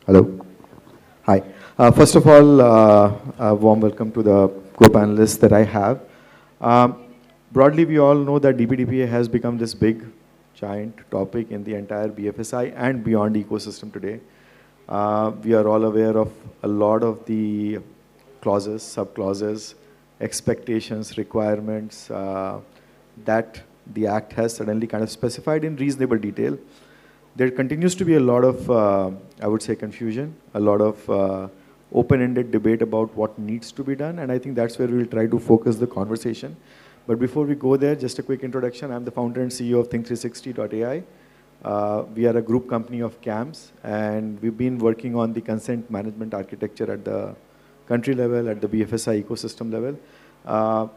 Hello. Hi. First of all, a warm welcome to the co-panelists that I have. Um, Broadly, we all know that DPDPA has become this big, giant topic in the entire BFSI and beyond ecosystem today. We are all aware of a lot of the clauses, sub-clauses, expectations, requirements that the Act has suddenly kind of specified in reasonable detail. There continues to be a lot of, I would say, confusion, a lot of open-ended debate about what needs to be done, and I think that's where we'll try to focus the conversation. But before we go there, just a quick introduction. I'm the founder and CEO of Think360.ai. We are a group company of CAMS, and we've been working on the consent management architecture at the country level, at the BFSI ecosystem level,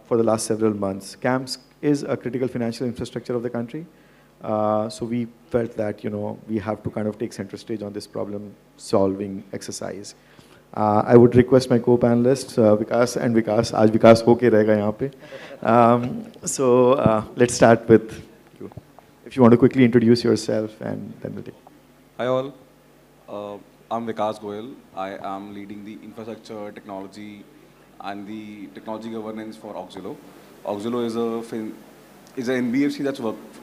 for the last several months. CAMS is a critical financial infrastructure of the country. So we felt that, we have to kind of take center stage on this problem-solving exercise. I would request my co-panelists, Vikas and Vikas. Aaj Vikas hoke rahega yahan pe. So let's start with you. If you want to quickly introduce yourself, and then we'll take. Hi all. I'm Vikas Goyal. I am leading the infrastructure, technology, and the technology governance for Auxilo. Auxilo is an NBFC that's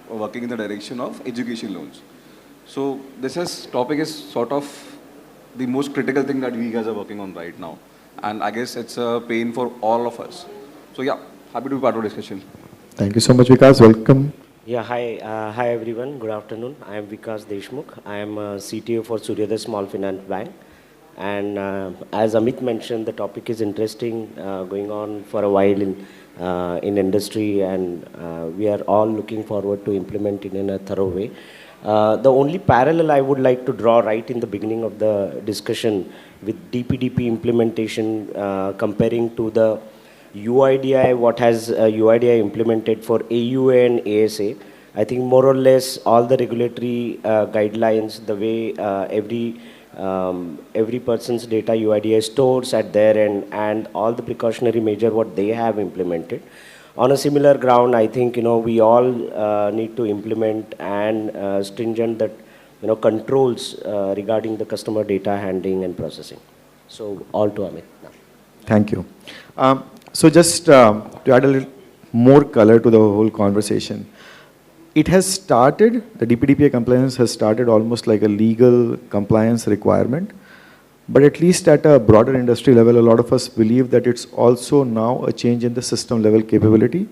working in the direction of education loans. So topic is sort of the most critical thing that we guys are working on right now. And I guess it's a pain for all of us. So yeah, happy to be part of the discussion. Thank you so much, Vikas. Welcome. Yeah, hi everyone. Good afternoon. I am Vikas Deshmukh. I am CTO for Suryoday Small Finance Bank. And as Amit mentioned, the topic is interesting, going on for a while in industry, and we are all looking forward to implement it in a thorough way. The only parallel I would like to draw right in the beginning of the discussion with DPDP implementation, comparing to the UIDI, what has UIDI implemented for AUA and ASA. I think more or less all the regulatory guidelines, the way every person's data UIDI stores at their end, and all the precautionary measure what they have implemented. On a similar ground, I think we all need to implement and stringent that controls regarding the customer data handling and processing. So all to Amit now. Thank you. So just to add a little more color to the whole conversation, it has started, the DPDPA compliance has started almost like a legal compliance requirement, but at least at a broader industry level, a lot of us believe that it's also now a change in the system level capability,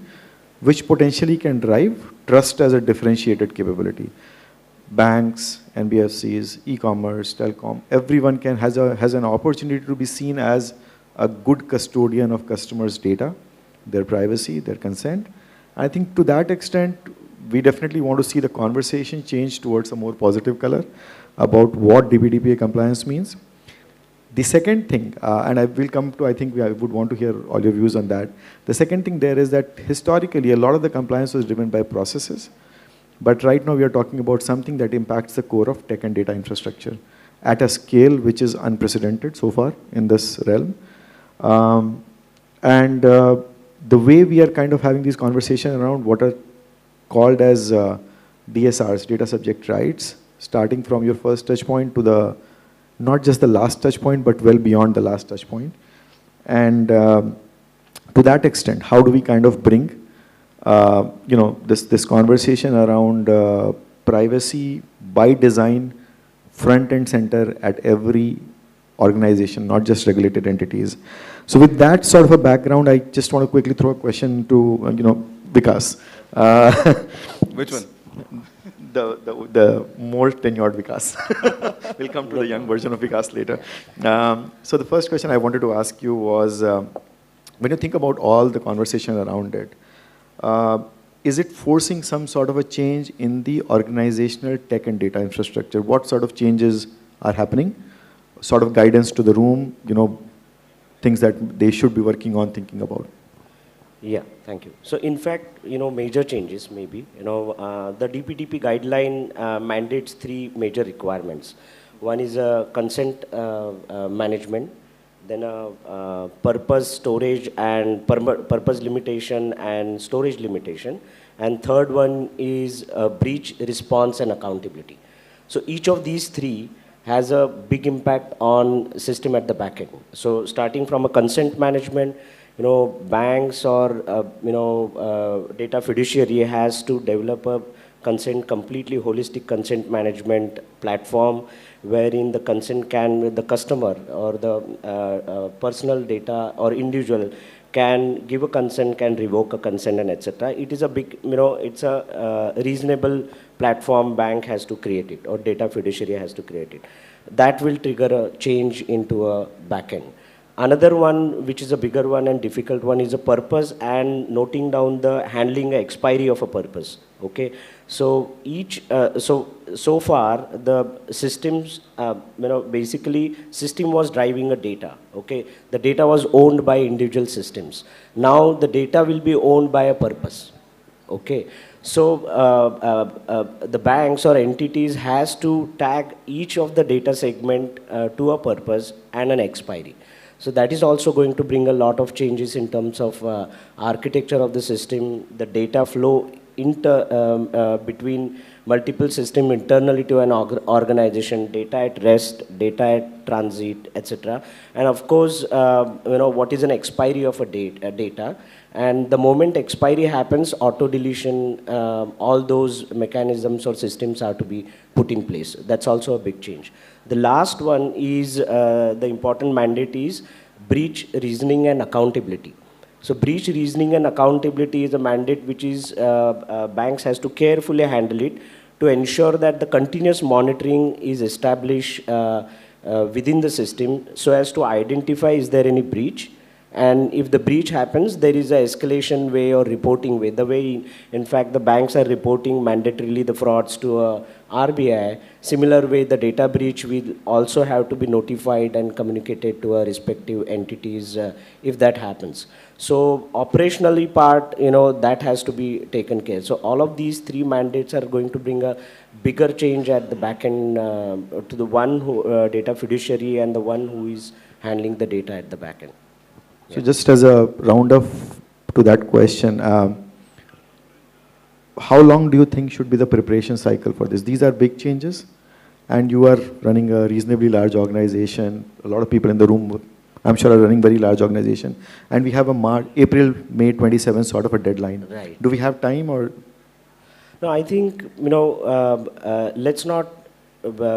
which potentially can drive trust as a differentiated capability. Banks, NBFCs, e-commerce, telecom, everyone has an opportunity to be seen as a good custodian of customers' data, their privacy, their consent. I think to that extent, we definitely want to see the conversation change towards a more positive color about what DPDPA compliance means. The second thing, and I will come to, I think I would want to hear all your views on that. The second thing there is that historically, a lot of the compliance was driven by processes. But right now, we are talking about something that impacts the core of tech and data infrastructure at a scale which is unprecedented so far in this realm. The way we are kind of having these conversations around what are called as DSRs, data subject rights, starting from your first touch point to the, not just the last touch point, but well beyond the last touch point. And to that extent, how do we kind of bring this conversation around privacy by design front and center at every organization, not just regulated entities. So with that sort of a background, I just want to quickly throw a question to Vikas. Which one? The more tenured Vikas. We'll come to the young version of Vikas later. So the first question I wanted to ask you was, when you think about all the conversation around it, is it forcing some sort of a change in the organizational tech and data infrastructure? What sort of changes are happening? Sort of guidance to the room, things that they should be working on, thinking about. Yeah, thank you. So in fact, major changes maybe. The DPDP guideline mandates 3 major requirements. One is a consent management, then a purpose storage and purpose limitation and storage limitation, and third one is breach response and accountability. So each of these 3 has a big impact on system at the back end. So starting from a consent management, banks or, data fiduciary has to develop a completely holistic consent management platform wherein the consent the customer or the personal data or individual can give a consent, can revoke a consent, and etc. It is a big, it's a reasonable platform bank has to create it or data fiduciary has to create it. That will trigger a change into a backend. Another one, which is a bigger one and difficult one, is a purpose and noting down the handling expiry of a purpose. Okay, so so far the systems, basically system was driving a data. Okay, the data was owned by individual systems. Now the data will be owned by a purpose. Okay, so the banks or entities has to tag each of the data segment to a purpose and an expiry. So that is also going to bring a lot of changes in terms of architecture of the system, the data flow between multiple system internally to an organization, data at rest, data at transit, etc. And of course, what is an expiry of a data. And the moment expiry happens, auto deletion, all those mechanisms or systems are to be put in place. That's also a big change. The last one is the important mandate is breach reasoning and accountability. So breach reasoning and accountability is a mandate which is banks has to carefully handle it to ensure that the continuous monitoring is established within the system so as to identify is there any breach. And if the breach happens, there is an escalation way or reporting way. The way, in fact, the banks are reporting mandatorily the frauds to RBI, similar way the data breach will also have to be notified and communicated to our respective entities if that happens. So operationally part, that has to be taken care. So all of these three mandates are going to bring a bigger change at the back end to the one who data fiduciary and the one who is handling the data at the back end. So just as a round up to that question, how long do you think should be the preparation cycle for this? These are big changes, and you are running a reasonably large organization. A lot of people in the room, I'm sure, are running very large organization. And we have a April, May 27 sort of a deadline. Right. Do we have time or? No, I think, let's not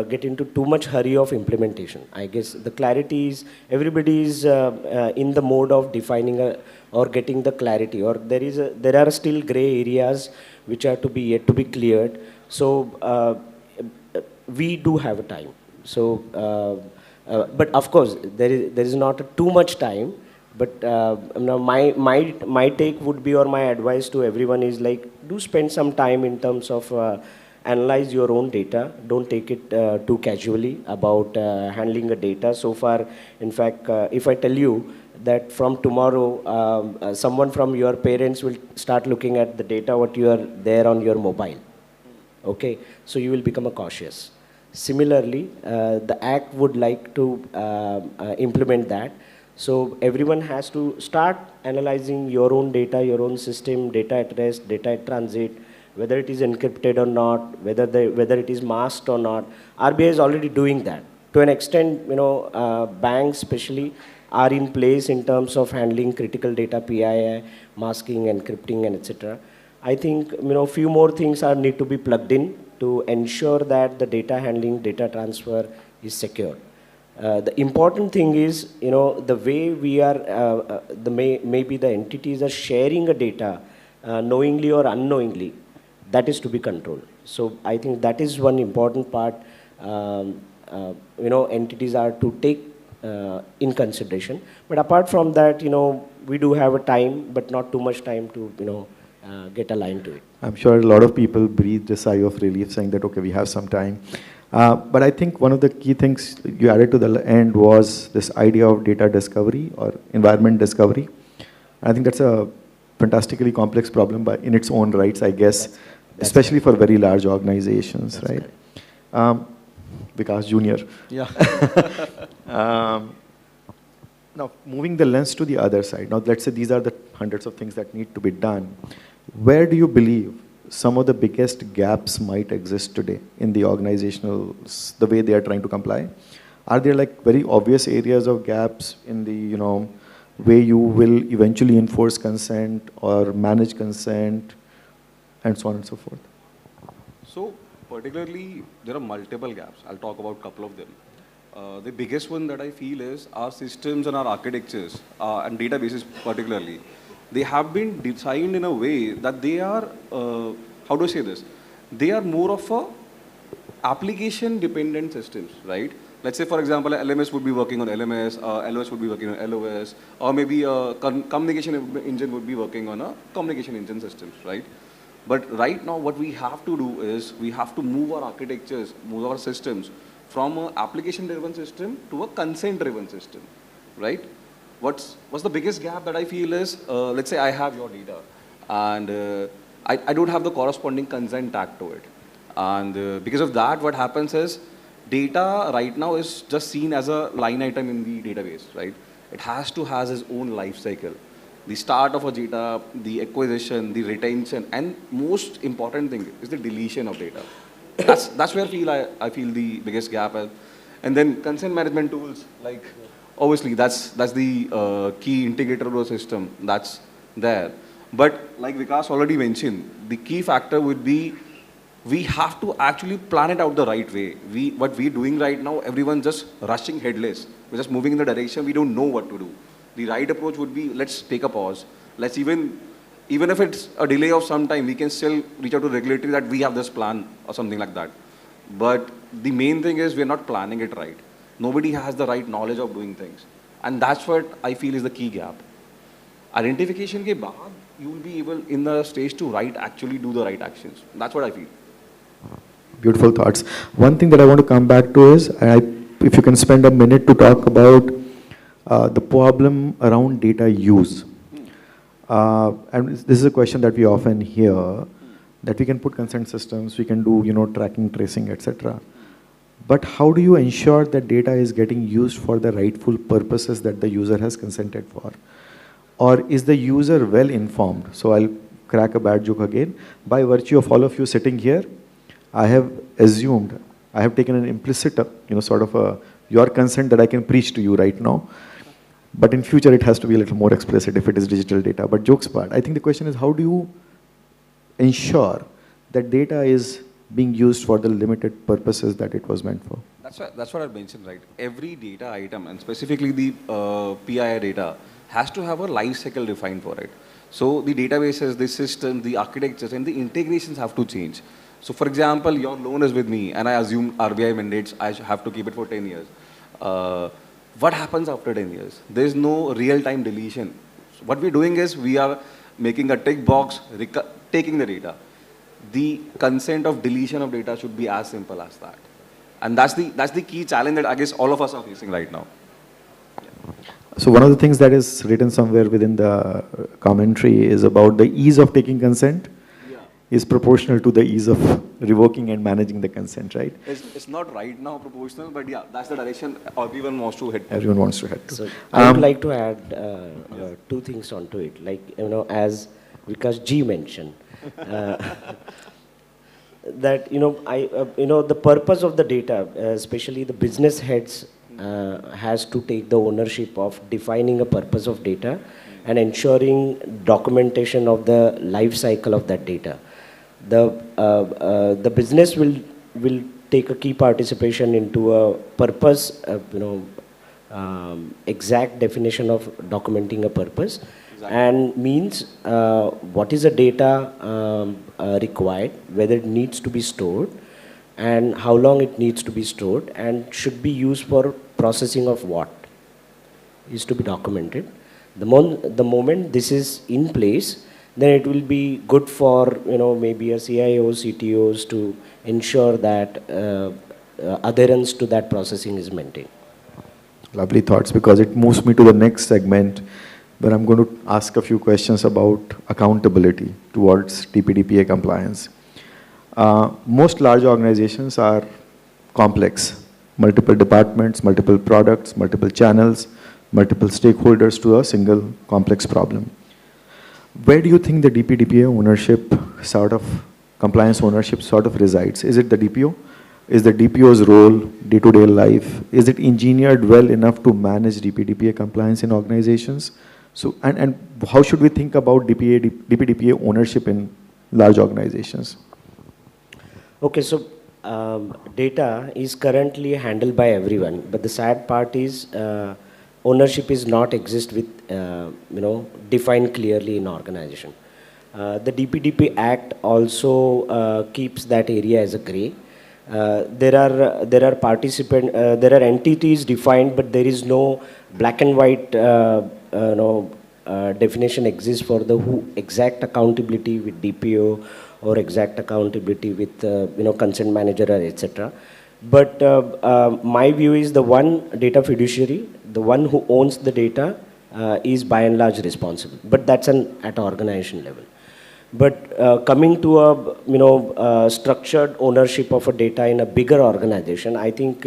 get into too much hurry of implementation. I guess the clarity is, everybody is in the mode of defining or getting the clarity, or there are still gray areas which are to be yet to be cleared. So we do have a time. So, but of course, there is not too much time. But my take would be, or my advice to everyone is like, do spend some time in terms of analyze your own data. Don't take it too casually about handling the data. So far, in fact, if I tell you that from tomorrow, someone from your parents will start looking at the data what you are there on your mobile. Okay, so you will become a cautious. Similarly, the Act would like to implement that. So everyone has to start analyzing your own data, your own system, data at rest, data at transit, whether it is encrypted or not, whether it is masked or not. RBI is already doing that. To an extent, banks especially are in place in terms of handling critical data, PII, masking, encrypting, and etc. I think, few more things need to be plugged in to ensure that the data handling, data transfer is secure. The important thing is, the way we are, maybe the entities are sharing the data knowingly or unknowingly, that is to be controlled. So I think that is one important part, entities are to take in consideration. But apart from that, we do have a time, but not too much time to, get aligned to it. I'm sure a lot of people breathed a sigh of relief saying that, okay, we have some time. But I think one of the key things you added to the end was this idea of data discovery or environment discovery. I think that's a fantastically complex problem in its own rights, I guess, especially for very large organizations, right? Vikas Junior. Yeah. Now, moving the lens to the other side. Now, let's say these are the hundreds of things that need to be done. Where do you believe some of the biggest gaps might exist today in the organizational, the way they are trying to comply? Are there like very obvious areas of gaps in the, way you will eventually enforce consent or manage consent and so on and so forth? So particularly, there are multiple gaps. I'll talk about a couple of them. The biggest one that I feel is our systems and our architectures and databases particularly, they have been designed in a way that they are, how do I say this? They are more of a application dependent systems, right? Let's say, for example, LMS would be working on LMS, LOS would be working on LOS, or maybe a communication engine would be working on a communication engine systems, right? But right now, what we have to do is we have to move our architectures, move our systems from an application-driven system to a consent-driven system, right? What's the biggest gap that I feel is, let's say I have your data, and I don't have the corresponding consent tag to it. And because of that, what happens is, data right now is just seen as a line item in the database, right? It has to have its own life cycle. The start of a data, the acquisition, the retention, and most important thing is the deletion of data. That's where I feel the biggest gap. And then consent management tools, like obviously that's the key integrator of the system that's there. But like Vikas already mentioned, the key factor would be we have to actually plan it out the right way. What we're doing right now, everyone's just rushing headless. We're just moving in the direction we don't know what to do. The right approach would be, let's take a pause. Let's even if it's a delay of some time, we can still reach out to regulatory that we have this plan or something like that. But the main thing is we're not planning it right. Nobody has the right knowledge of doing things. And that's what I feel is the key gap. Identification ke baad, you will be able in the stage to actually do the right actions. That's what I feel. Beautiful thoughts. One thing that I want to come back to is, if you can spend a minute to talk about the problem around data use. And this is a question that we often hear, that we can put consent systems, we can do tracking, tracing, etc. But how do you ensure that data is getting used for the rightful purposes that the user has consented for? Or is the user well informed? So I'll crack a bad joke again. By virtue of all of you sitting here, I have assumed, I have taken an implicit, sort of your consent that I can preach to you right now. But in future, it has to be a little more explicit if it is digital data. But jokes apart, I think the question is, how do you ensure that data is being used for the limited purposes that it was meant for? That's what I mentioned, right? Every data item, and specifically the PII data, has to have a life cycle defined for it. So the databases, the systems, the architectures, and the integrations have to change. So for example, your loan is with me, and I assume RBI mandates I have to keep it for 10 years. What happens after 10 years? There is no real-time deletion. So what we're doing is we are making a tick box, taking the data. The consent of deletion of data should be as simple as that. And that's the key challenge that I guess all of us are facing right now. So one of the things that is written somewhere within the commentary is about the ease of taking consent is proportional to the ease of revoking and managing the consent, right? It's not right now proportional, but yeah, that's the direction everyone wants to head. Everyone wants to head to. So I would like to add two things onto it. Like, as Vikas G mentioned, that, the purpose of the data, especially the business heads, has to take the ownership of defining a purpose of data and ensuring documentation of the life cycle of that data. The business will take a key participation into a purpose, exact definition of documenting a purpose. Exactly. And means what is the data required, whether it needs to be stored, and how long it needs to be stored, and should be used for processing of what is to be documented. The moment this is in place, then it will be good for maybe a CIO, CTOs to ensure that adherence to that processing is maintained. Lovely thoughts, because it moves me to the next segment where I'm going to ask a few questions about accountability towards DPDPA compliance. Most large organizations are complex, multiple departments, multiple products, multiple channels, multiple stakeholders to a single complex problem. Where do you think the DPDPA ownership sort of compliance ownership sort of resides? Is it the DPO? Is the DPO's role day-to-day life? Is it engineered well enough to manage DPDPA compliance in organizations? So, and how should we think about DPDPA ownership in large organizations? Okay, so data is currently handled by everyone, but the sad part is ownership is not exist with defined clearly in organization. The DPDP Act also keeps that area as a gray. There are there are entities defined, but there is no black and white definition exists for the exact accountability with DPO or exact accountability with consent manager or etc. But my view is the one data fiduciary, the one who owns the data, is by and large responsible. But that's at organization level. But coming to a structured ownership of a data in a bigger organization, I think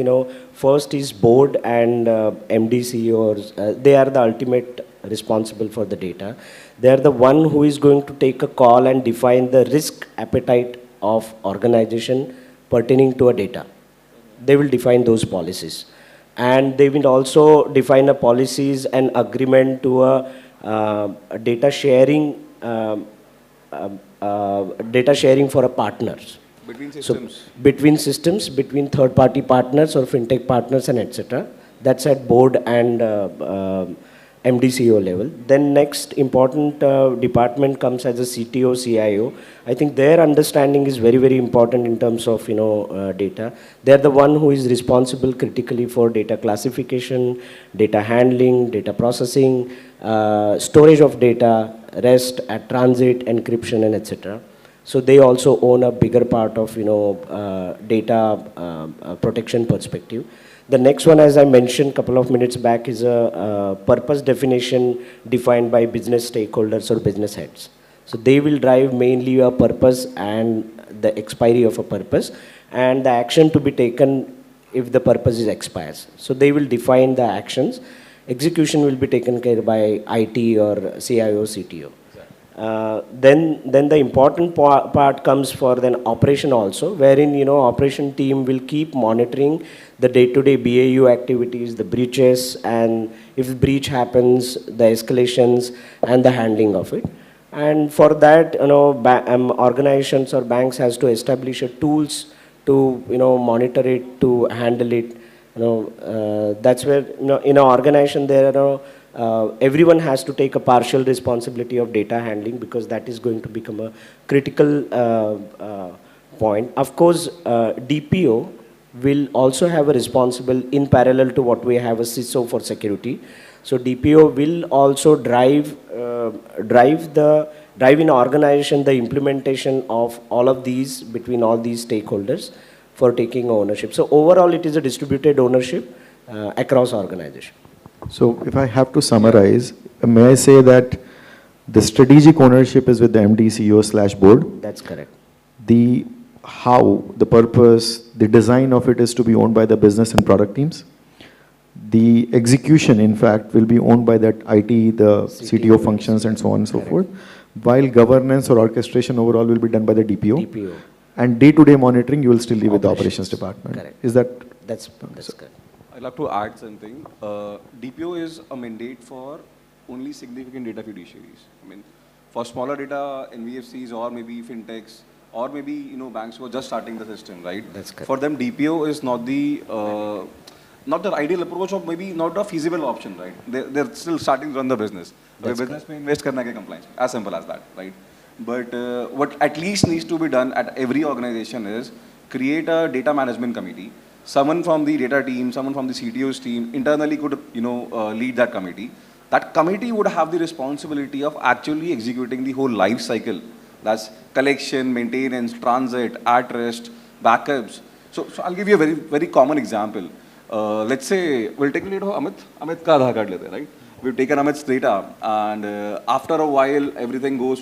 first is board and MD CEOs. They are the ultimate responsible for the data. They are the one who is going to take a call and define the risk appetite of organization pertaining to a data. They will define those policies, and they will also define a policies and agreement to a data sharing. Data sharing for a partners. Between systems? So, between systems, between third-party partners or fintech partners and etc. That's at board and MDCO level. Then next important department comes as a CTO, CIO. I think their understanding is very, very important in terms of data. They're the one who is responsible critically for data classification, data handling, data processing, storage of data, rest at transit, encryption, and etc. So they also own a bigger part of data protection perspective. The next one, as I mentioned a couple of minutes back, is a purpose definition defined by business stakeholders or business heads. So they will drive mainly a purpose and the expiry of a purpose and the action to be taken if the purpose is expires. So they will define the actions. Execution will be taken care by IT or CIO, CTO. Then the important part comes for then operation also, wherein operation team will keep monitoring the day-to-day BAU activities, the breaches, and if breach happens, the escalations and the handling of it. And for that, organizations or banks has to establish a tools to monitor it, to handle it. That's where in an organization there are everyone has to take a partial responsibility of data handling, because that is going to become a critical point. Of course, DPO will also have a responsible in parallel to what we have a CISO for security. So DPO will also drive in organization the implementation of all of these between all these stakeholders for taking ownership. So overall, it is a distributed ownership across organization. So if I have to summarize, may I say that the strategic ownership is with the MD, CEO / board? That's correct. The how, the purpose, the design of it is to be owned by the business and product teams. The execution, in fact, will be owned by that IT, the CTO functions and so on and so forth, while governance or orchestration overall will be done by the DPO. And day-to-day monitoring, you will still leave with the operations department. Correct. Is that? That's correct. I'd like to add something. DPO is a mandate for only significant data fiduciaries. I mean, for smaller data, NBFCs or maybe fintechs or maybe banks who are just starting the system, right? That's correct. For them, DPO is not the ideal approach, or maybe not a feasible option, right? They're still starting to run the business. The business may invest karna ke compliance, as simple as that, right? But what at least needs to be done at every organization is create a data management committee. Someone from the data team, someone from the CTO's team internally could lead that committee. That committee would have the responsibility of actually executing the whole life cycle. That's collection, maintenance, transit, at rest, backups. So I'll give you a very, very common example. Let's say we'll take a data of Amit ka Aadhaar card lete, right? We've taken Amit's data, and after a while everything goes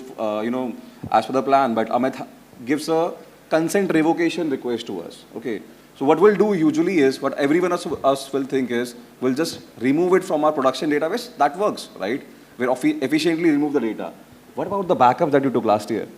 as per the plan, but Amit gives a consent revocation request to us. Okay. So what we'll do usually is, what everyone us will think is, we'll just remove it from our production database. That works, right? We'll efficiently remove the data. What about the backup that you took last year?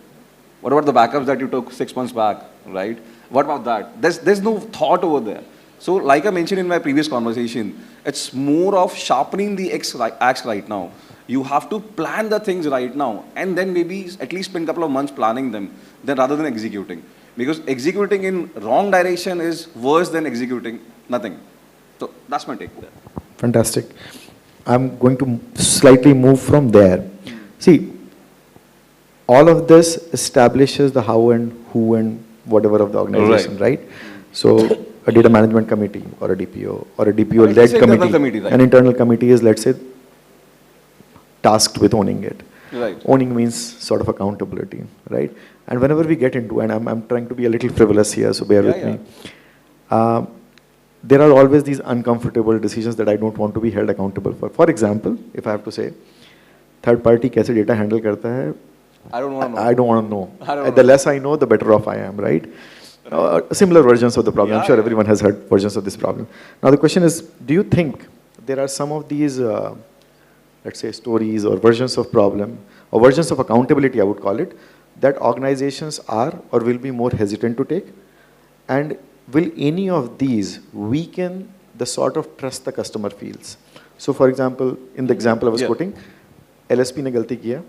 What about the backups that you took 6 months back, right? What about that? There's no thought over there. So like I mentioned in my previous conversation, it's more of sharpening the axe right now. You have to plan the things right now and then maybe at least spend a couple of months planning them then rather than executing. Because executing in wrong direction is worse than executing nothing. So that's my take there. Fantastic. I'm going to slightly move from there. See, all of this establishes the how and who and whatever of the organization, right? So a data management committee or a DPO or a DPO-led committee, right? An internal committee is, let's say, tasked with owning it. Right. Owning means sort of accountability, right? And whenever we get into, and I'm trying to be a little frivolous here, so bear with me. There are always these uncomfortable decisions that I don't want to be held accountable for. For example, if I have to say, third party कैसे data handle करता है, I don't want to know. I don't want to know. The less I know, the better off I am, right? Similar versions of the problem. I'm sure everyone has heard versions of this problem. Now the question is, do you think there are some of these, let's say, stories or versions of problem, or versions of accountability, I would call it, that organizations are or will be more hesitant to take? And will any of these weaken the sort of trust the customer feels? So for example, in the example I was quoting, LSP ने गलती किया,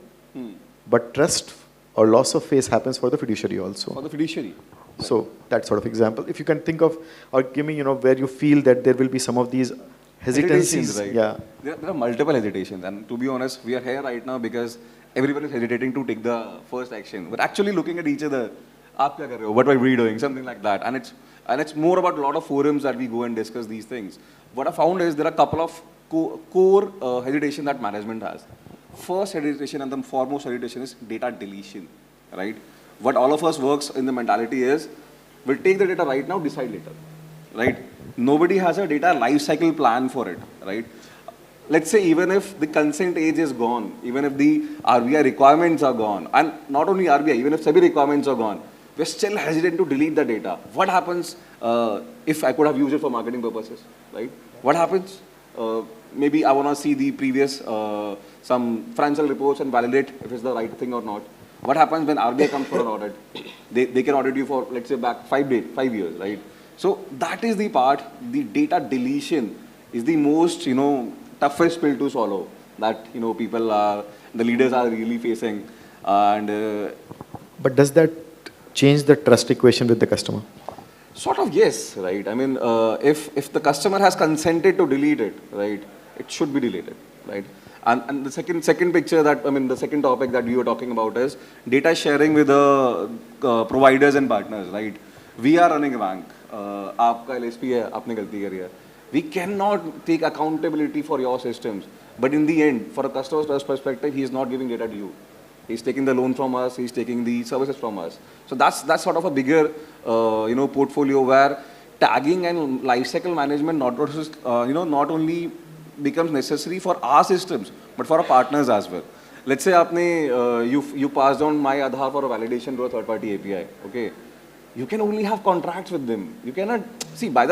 but trust or loss of faith happens for the fiduciary also. For the fiduciary. So that sort of example, if you can think of, or give me, where you feel that there will be some of these hesitations. Right? Yeah. There are multiple hesitations, and to be honest, we are here right now because everyone is hesitating to take the first action. We're actually looking at each other. Aap kya kar rahe ho? What are we doing? Something like that. And it's more about a lot of forums that we go and discuss these things. What I found is there are a couple of core hesitation that management has. First hesitation and the foremost hesitation is data deletion, right? What all of us works in the mentality is, we'll take the data right now, decide later, right? Nobody has a data life cycle plan for it, right? Let's say even if the consent age is gone, even if the RBI requirements are gone, and not only RBI, even if SEBI requirements are gone, we're still hesitant to delete the data. What happens if I could have used it for marketing purposes, right? What happens? Maybe I want to see the previous some financial reports and validate if it's the right thing or not. What happens when RBI comes for an audit? They can audit you for, let's say, back 5 years, right? So that is the part, the data deletion is the most, toughest pill to swallow that, people are, the leaders are really facing. And but does that change the trust equation with the customer? Sort of, yes, right? I mean, if the customer has consented to delete it, right, it should be deleted, right? And the second picture that, the second topic that we were talking about is data sharing with the providers and partners, right? We are running a bank. Aapka LSP hai, aapne galti kari hai. We cannot take accountability for your systems. But in the end, for a customer's trust perspective, he is not giving data to you. He's taking the loan from us, he's taking the services from us. So that's sort of a bigger, portfolio where tagging and lifecycle management not only becomes necessary for our systems, but for our partners as well. Let's say you passed on my Aadhaar for a validation to a third-party API, okay? You can only have contracts with them. You cannot, see, by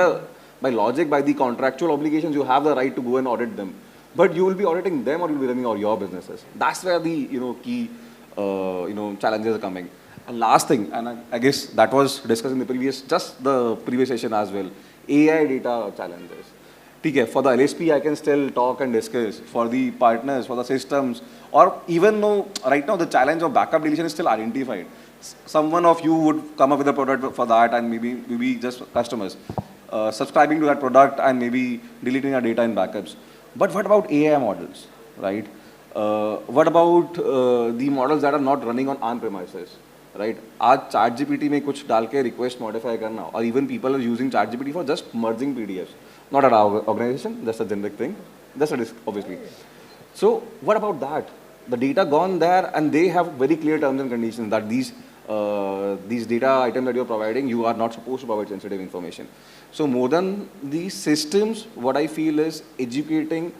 logic, by the contractual obligations, you have the right to go and audit them. But you will be auditing them or you will be running all your businesses. That's where the, key, challenges are coming. And last thing, and I guess that was discussed in the previous session as well, AI data challenges. Okay, for the LSP, I can still talk and discuss. For the partners, for the systems, or even though right now the challenge of backup deletion is still identified. Someone of you would come up with a product for that, and maybe just customers subscribing to that product and maybe deleting our data in backups. But what about AI models, right? What about the models that are not running on on-premises, right? आज ChatGPT में कुछ डाल के request modify करना, or even people are using ChatGPT for just merging PDFs. Not at our organization, that's a generic thing. That's a risk, obviously. So what about that? The data gone there, and they have very clear terms and conditions that these data items that you're providing, you are not supposed to provide sensitive information. So more than these systems, what I feel is educating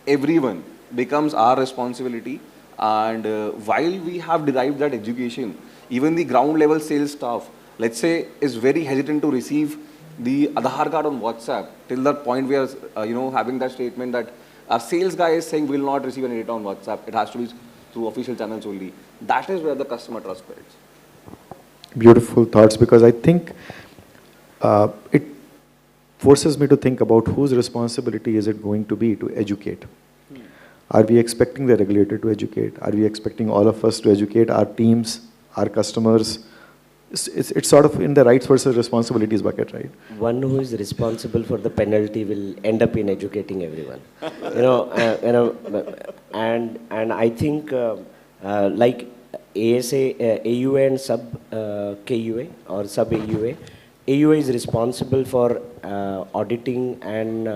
everyone becomes our responsibility. And while we have derived that education, even the ground level sales staff, let's say, is very hesitant to receive the Aadhaar card on WhatsApp till the point we are, having that statement that our sales guy is saying we will not receive any data on WhatsApp. It has to be through official channels only. That is where the customer trust builds. Beautiful thoughts, because I think it forces me to think about whose responsibility is it going to be to educate. Are we expecting the regulator to educate? Are we expecting all of us to educate our teams, our customers? It's sort of in the rights versus responsibilities bucket, right? One who is responsible for the penalty will end up in educating everyone. And I think like AUA and sub KUA or sub AUA. AUA is responsible for auditing and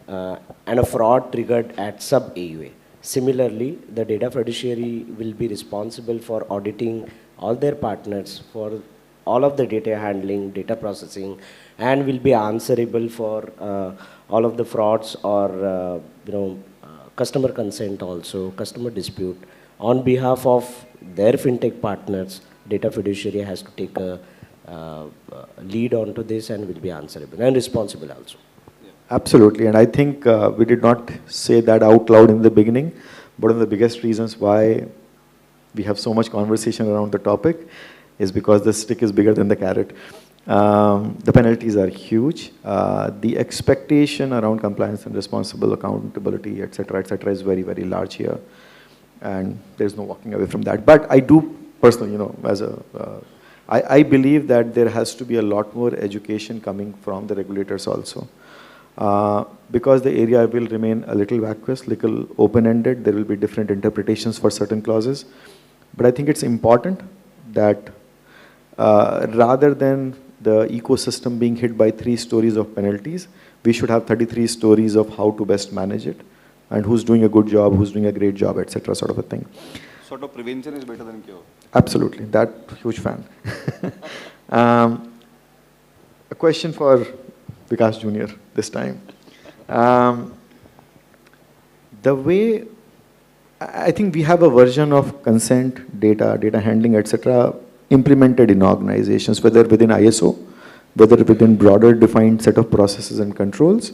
a fraud triggered at sub AUA. Similarly, the data fiduciary will be responsible for auditing all their partners for all of the data handling, data processing, and will be answerable for all of the frauds or customer consent also, customer dispute. On behalf of their fintech partners, data fiduciary has to take a lead onto this and will be answerable and responsible also. Absolutely, and I think we did not say that out loud in the beginning, but one of the biggest reasons why we have so much conversation around the topic is because the stick is bigger than the carrot. The penalties are huge. The expectation around compliance and responsible accountability, et cetera, is very, very large here. And there's no walking away from that. But I do personally, I believe that there has to be a lot more education coming from the regulators also. Because the area will remain a little vacuous, little open-ended, there will be different interpretations for certain clauses. But I think it's important that rather than the ecosystem being hit by 3 stories of penalties, we should have 33 stories of how to best manage it and who's doing a good job, who's doing a great job, etc., sort of a thing. Sort of prevention is better than cure. Absolutely, that huge fan. A question for Vikas Jr. this time. The way, I think we have a version of consent, data handling, etc., implemented in organizations, whether within ISO, whether within broader defined set of processes and controls.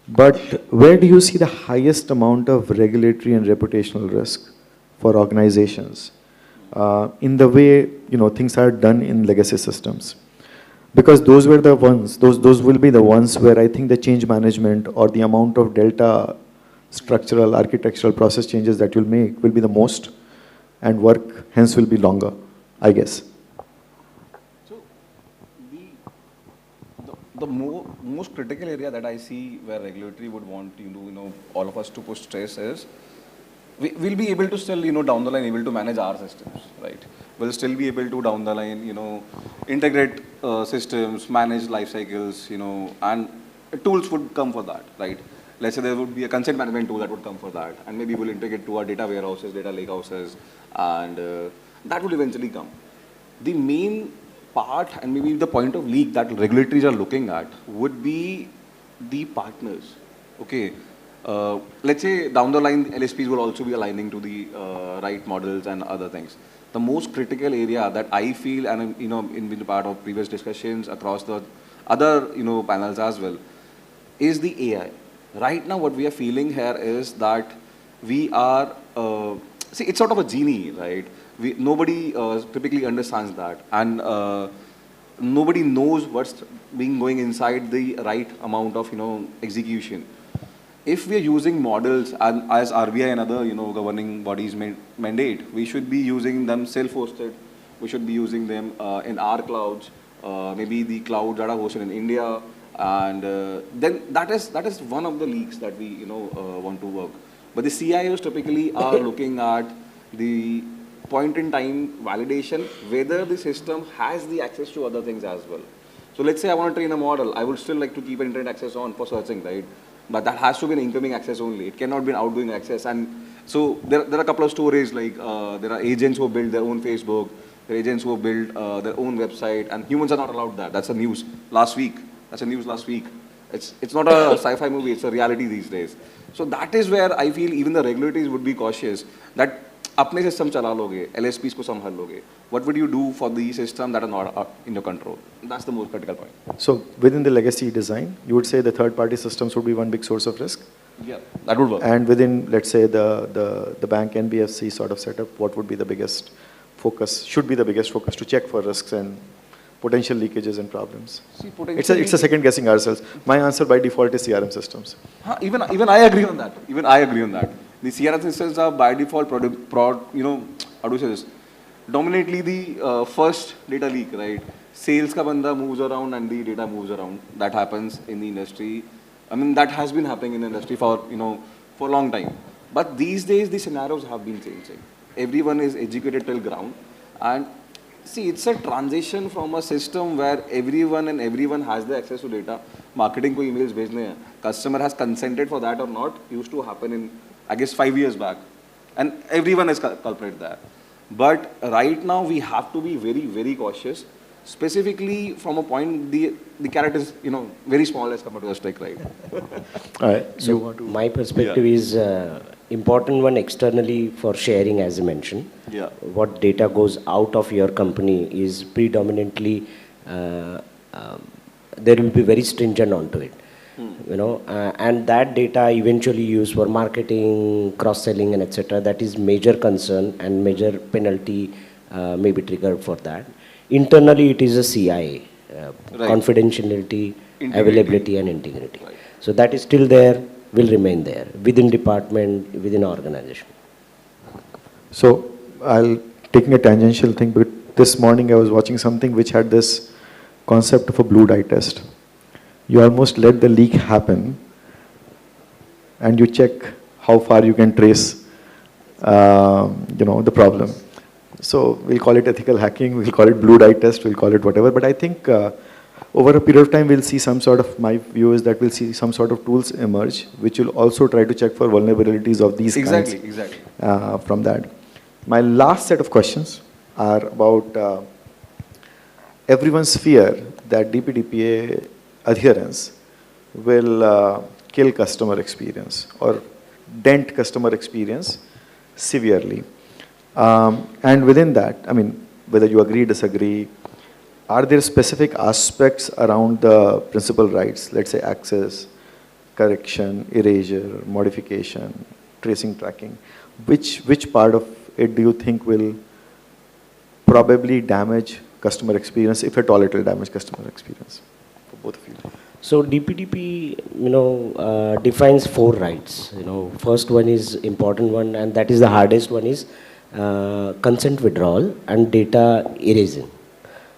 But where do you see the highest amount of regulatory and reputational risk for organizations in the way things are done in legacy systems? Because those were the ones, those will be the ones where I think the change management or the amount of delta structural, architectural process changes that you'll make will be the most, and work hence will be longer, I guess. So the most critical area that I see where regulatory would want all of us to push stress is we'll be able to still down the line able to manage our systems, right? We'll still be able to down the line integrate systems, manage life cycles, and tools would come for that, right? Let's say there would be a consent management tool that would come for that, and maybe we'll integrate to our data warehouses, data lakehouses, and that will eventually come. The main part and maybe the point of leak that regulatories are looking at would be the partners. Okay, let's say down the line LSPs will also be aligning to the right models and other things. The most critical area that I feel, and in being part of previous discussions across the other panels as well, is the AI. Right now, what we are feeling here is that we are see, it's sort of a genie, right? Nobody typically understands that, and nobody knows what's going inside the right amount of execution. If we are using models and as RBI and other governing bodies mandate, we should be using them self-hosted. We should be using them in our clouds, maybe the clouds that are hosted in India, and then that is one of the leaks that we want to work. But the CIOs typically are looking at the point in time validation, whether the system has the access to other things as well. So let's say I want to train a model, I would still like to keep internet access on for searching, right? But that has to be an incoming access only. It cannot be an outgoing access. And so there are a couple of stories like there are agents who build their own Facebook, there are agents who build their own website, and humans are not allowed that. That's a news last week. That's a news last week. It's not a sci-fi movie, it's a reality these days. So that is where I feel even the regulators would be cautious that apne system chala loge, LSPs ko sambhal loge. What would you do for the system that are not in your control? That's the most critical point. So within the legacy design, you would say the third-party systems would be one big source of risk? Yeah, that would work. And within, let's say, the bank NBFC sort of setup, what would be the biggest focus, should be the biggest focus to check for risks and potential leakages and problems? See, It's a second guessing ourselves. My answer by default is CRM systems. Even I agree on that. Even I agree on that. The CRM systems are by default, how do you say this? Dominantly the first data leak, right? Sales ka banda moves around and the data moves around. That happens in the industry. I mean, that has been happening in the industry for a long time. But these days, the scenarios have been changing. Everyone is educated till ground. And see, it's a transition from a system where everyone has the access to data. Marketing ko emails bhejne hain. Customer has consented for that or not used to happen in, I guess, 5 years back. And everyone is culprit there. But right now, we have to be very, very cautious. Specifically, from a point, the carrot is, very small as compared to the stick, right? All right. So my perspective is important one externally for sharing, as you mentioned. Yeah. What data goes out of your company is predominantly, there will be very stringent onto it. And that data eventually used for marketing, cross-selling and etc. That is major concern and major penalty may be triggered for that. Internally, it is a CIA, Right. confidentiality, Integrity. availability and integrity. Right. So that is still there, will remain there, within department, within organization. So I'll taking a tangential thing, but this morning I was watching something which had this concept of a blue dye test. You almost let the leak happen and you check how far you can trace, the problem. So we'll call it ethical hacking, we'll call it blue dye test, we'll call it whatever. But I think over a period of time, we'll see some sort of, my view is that we'll see some sort of tools emerge, which will also try to check for vulnerabilities of these kinds. Exactly. From that. My last set of questions are about everyone's fear that DPDPA adherence will kill customer experience or dent customer experience severely. And within that, I mean, whether you agree, disagree, are there specific aspects around the principal rights, let's say access, correction, erasure, modification, tracing, tracking, which part of it do you think will probably damage customer experience, if at all it will damage customer experience for both of you? So DPDP, defines 4 rights. First one is important one, and that is the hardest one is consent withdrawal and data erasing.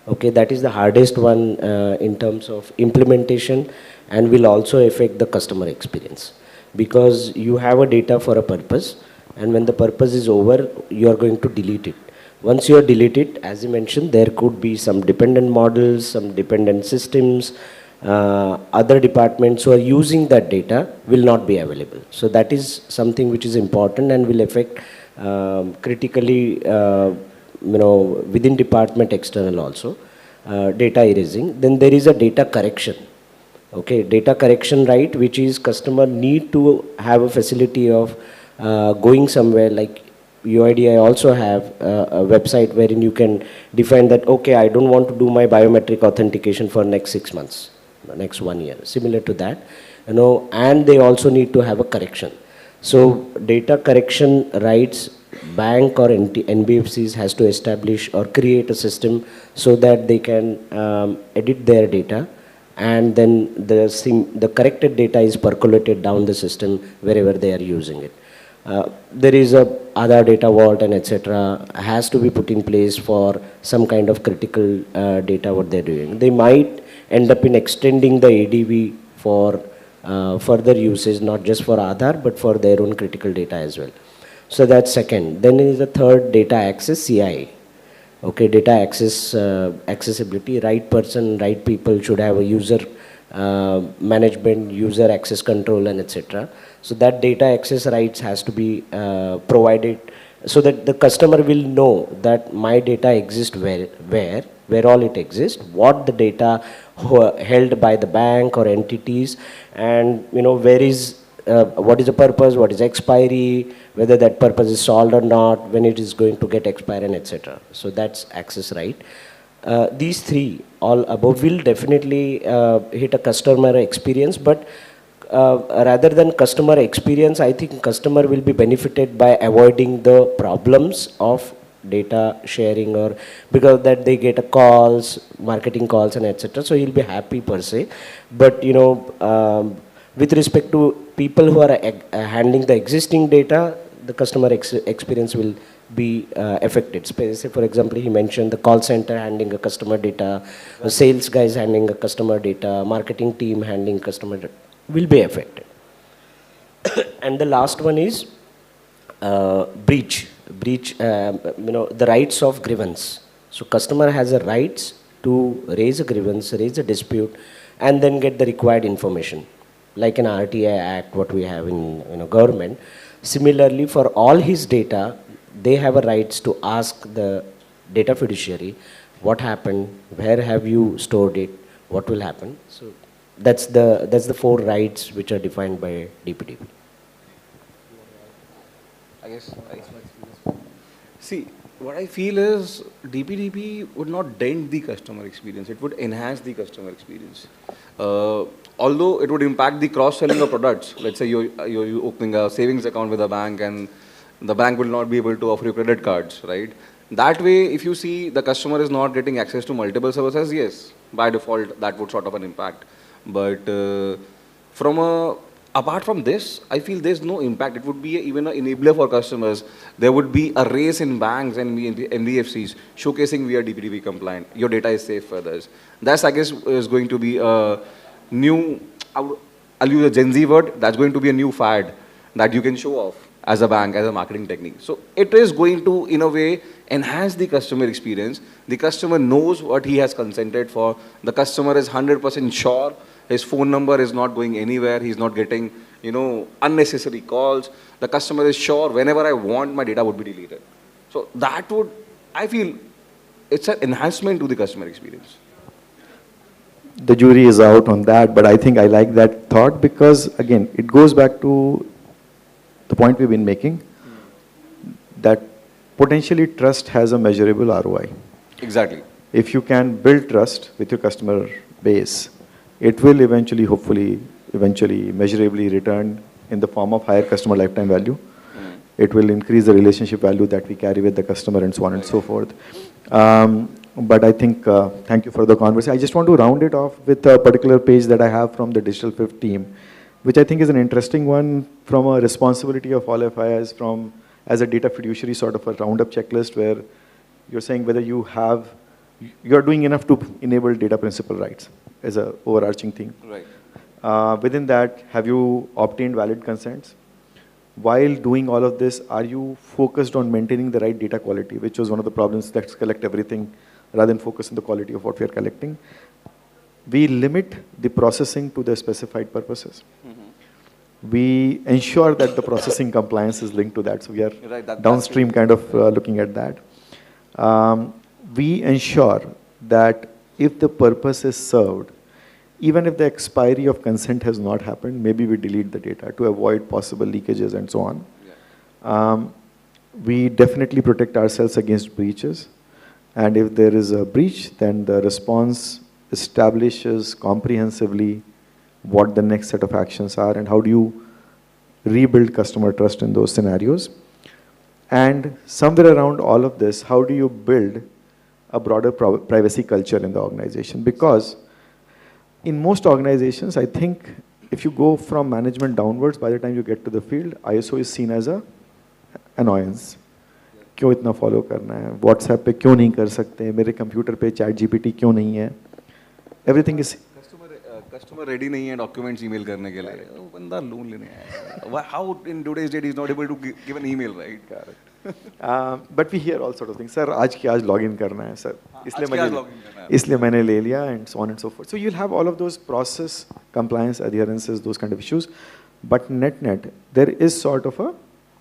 Okay, that is the hardest one in terms of implementation and will also affect the customer experience because you have a data for a purpose and when the purpose is over, you are going to delete it. Once you are delete it, as you mentioned, there could be some dependent models, some dependent systems, other departments who are using that data will not be available. So that is something which is important and will affect critically, within department external also, data erasing. Then there is a data correction. Okay, data correction right, which is customer need to have a facility of going somewhere like UID. I also have a website wherein you can define that, okay, I don't want to do my biometric authentication for next 6 months, next 1 year, similar to that, and they also need to have a correction. So data correction rights, bank or NBFCs has to establish or create a system so that they can edit their data and then the corrected data is percolated down the system wherever they are using it. There is a other data vault and etc. has to be put in place for some kind of critical data what they're doing. They might end up in extending the ADV for further usage, not just for Aadhaar, but for their own critical data as well. So that's second. Then is the third, data access, CIA. Okay, data access, accessibility, right person, right people should have a user management, user access control and etc. So that data access rights has to be provided so that the customer will know that my data exists where all it exists, what the data held by the bank or entities, and where is what is the purpose, what is expiry, whether that purpose is solved or not, when it is going to get expired and etc. So that's access right. These 3 all above will definitely hit a customer experience, but rather than customer experience, I think customer will be benefited by avoiding the problems of data sharing, or because that they get a calls, marketing calls and etc. So he'll be happy per se. But with respect to people who are handling the existing data, the customer experience will be affected. Say, for example, he mentioned the call center handling a customer data, the sales guys handling a customer data, marketing team handling customer data, will be affected. And the last one is breach, the rights of grievance. So customer has a rights to raise a grievance, raise a dispute, and then get the required information, like an RTI Act, what we have in government. Similarly, for all his data, they have a rights to ask the data fiduciary, what happened, where have you stored it, what will happen. So that's the four rights which are defined by DPDP. I guess. See, what I feel is DPDP would not dent the customer experience. It would enhance the customer experience. Although it would impact the cross-selling of products. Let's say you're opening a savings account with a bank and the bank will not be able to offer you credit cards, right? That way, if you see the customer is not getting access to multiple services, yes, by default, that would sort of an impact. But apart from this, I feel there's no impact. It would be even an enabler for customers. There would be a race in banks and NBFCs showcasing we are DPDP compliant. Your data is safe for others. That's, I guess, is going to be a new, I'll use a Gen Z word, that's going to be a new fad that you can show off as a bank, as a marketing technique. So it is going to, in a way, enhance the customer experience. The customer knows what he has consented for. The customer is 100% sure his phone number is not going anywhere. He's not getting, unnecessary calls. The customer is sure whenever I want, my data would be deleted. So that would, I feel, it's an enhancement to the customer experience. The jury is out on that, but I think I like that thought because, again, it goes back to the point we've been making, that potentially trust has a measurable ROI. Exactly. If you can build trust with your customer base, it will eventually, measurably return in the form of higher customer lifetime value. It will increase the relationship value that we carry with the customer and so on and so forth. But I think, thank you for the conversation. I just want to round it off with a particular page that I have from the Digital Fifth team, which I think is an interesting one from a responsibility of all FIs as a data fiduciary, sort of a roundup checklist where you're saying whether you're doing enough to enable data principal rights as an overarching thing. Right. Within that, have you obtained valid consents? While doing all of this, are you focused on maintaining the right data quality, which was one of the problems. Let's collect everything rather than focus on the quality of what we are collecting. We limit the processing to the specified purposes. We ensure that the processing compliance is linked to that. So we are downstream kind of looking at that. We ensure that if the purpose is served, even if the expiry of consent has not happened, maybe we delete the data to avoid possible leakages and so on. Yeah. We definitely protect ourselves against breaches. And if there is a breach, then the response establishes comprehensively what the next set of actions are and how do you rebuild customer trust in those scenarios. And somewhere around all of this, how do you build a broader privacy culture in the organization? Because in most organizations, I think if you go from management downwards, by the time you get to the field, ISO is seen as an annoyance. क्यों इतना follow करना है? WhatsApp पे क्यों नहीं कर सकते? मेरे computer पे ChatGPT क्यों नहीं है? Everything is customer ready नहीं है documents email करने के लिए. वो बंदा loan लेने आया. How in today's date he's not able to give an email, right? Correct. But we hear all sort of things. Sir, आज login करना है, sir. इसलिए मैंने ले लिया and so on and so forth. So you'll have all of those process, compliance, adherences, those kind of issues. But net, there is sort of a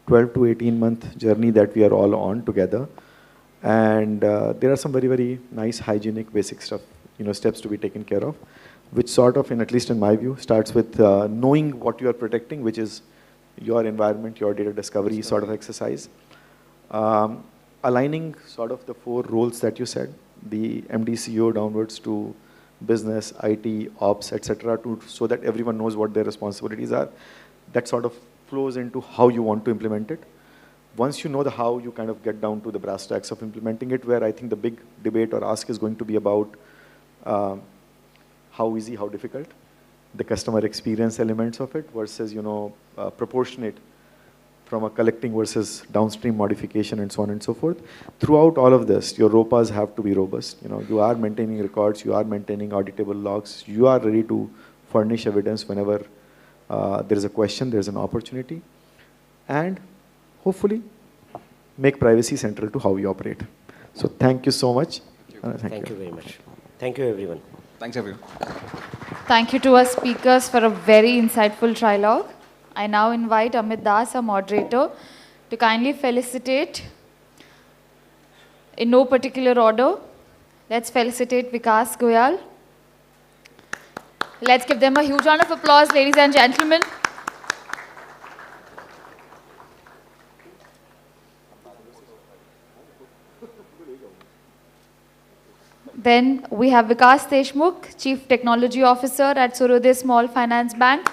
12 to 18 month journey that we are all on together. And there are some very, very nice hygienic basic stuff, steps to be taken care of, which sort of, at least in my view, starts with knowing what you are protecting, which is your environment, your data discovery sort of exercise. Aligning sort of the four roles that you said, the MD CEO downwards to business, IT, ops, etc., so that everyone knows what their responsibilities are. That sort of flows into how you want to implement it. once you know the how, you kind of get down to the brass tacks of implementing it, where I think the big debate or ask is going to be about how easy, how difficult, the customer experience elements of it versus, proportionate from a collecting versus downstream modification and so on and so forth. Throughout all of this, your ROPAs have to be robust. You are maintaining records, you are maintaining auditable logs, you are ready to furnish evidence whenever there is a question, there is an opportunity, and hopefully make privacy central to how you operate. So thank you so much. Thank you very much. Thank you, everyone. Thanks, everyone. Thank you to our speakers for a very insightful trilogue. I now invite Amit Das, our moderator, to kindly felicitate, in no particular order, let's felicitate Vikas Goyal. Let's give them a huge round of applause, ladies and gentlemen. Then we have Vikas Deshmukh, Chief Technology Officer at Suryoday Small Finance Bank.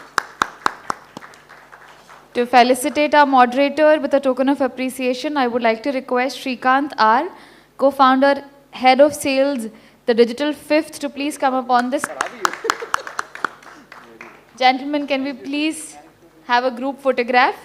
To felicitate our moderator with a token of appreciation, I would like to request Shrikant R, co-founder, head of sales, the Digital Fifth, to please come up on this. Gentlemen, can we please have a group photograph?